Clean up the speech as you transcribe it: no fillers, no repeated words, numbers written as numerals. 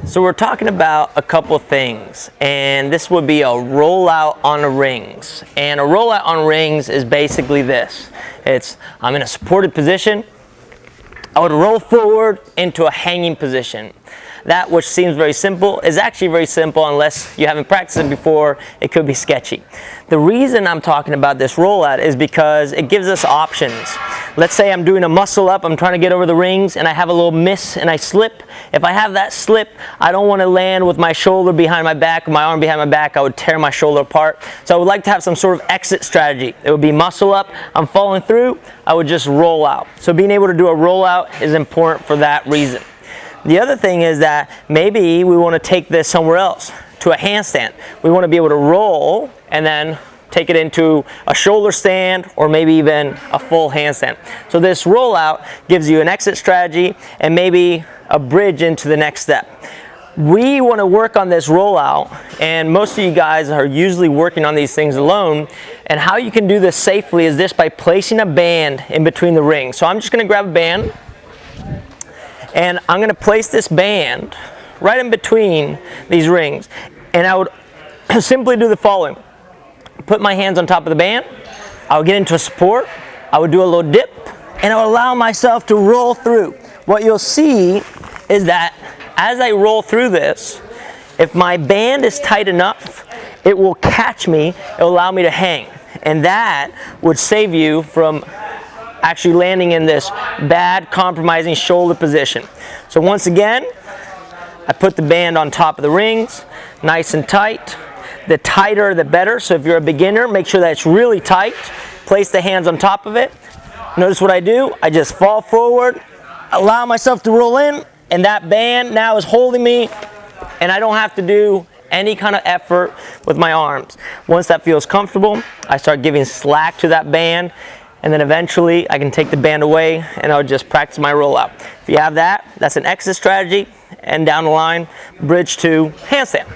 So we're talking about a couple things, and this would be a rollout on rings. And a rollout on rings is basically this. I'm in a supported position. I would roll forward into a hanging position. That, which seems very simple, is actually very simple unless you haven't practiced it before. It could be sketchy. The reason I'm talking about this rollout is because it gives us options. Let's say I'm doing a muscle up, I'm trying to get over the rings, and I have a little miss and I slip. If I have that slip, I don't want to land with my shoulder behind my back, my arm behind my back. I would tear my shoulder apart. So I would like to have some sort of exit strategy. It would be muscle up, I'm falling through, I would just roll out. So being able to do a rollout is important for that reason. The other thing is that maybe we want to take this somewhere else, to a handstand. We want to be able to roll and then take it into a shoulder stand or maybe even a full handstand. So this rollout gives you an exit strategy and maybe a bridge into the next step. We want to work on this rollout, and most of you guys are usually working on these things alone. And how you can do this safely is this by placing a band in between the rings. So I'm just going to grab a band. And I'm going to place this band right in between these rings. And I would simply do the following. Put my hands on top of the band. I would get into a support. I would do a little dip. And I would allow myself to roll through. What you'll see is that as I roll through this, if my band is tight enough, it will catch me. It will allow me to hang. And that would save you from actually landing in this bad compromising shoulder position. So once again, I put the band on top of the rings, nice and tight. The tighter the better, so if you're a beginner, make sure that it's really tight. Place the hands on top of it. Notice what I do, I just fall forward, allow myself to roll in, and that band now is holding me, and I don't have to do any kind of effort with my arms. Once that feels comfortable, I start giving slack to that band. And then eventually I can take the band away and I'll just practice my rollout. If you have that, that's an exit strategy, and down the line, bridge to handstand.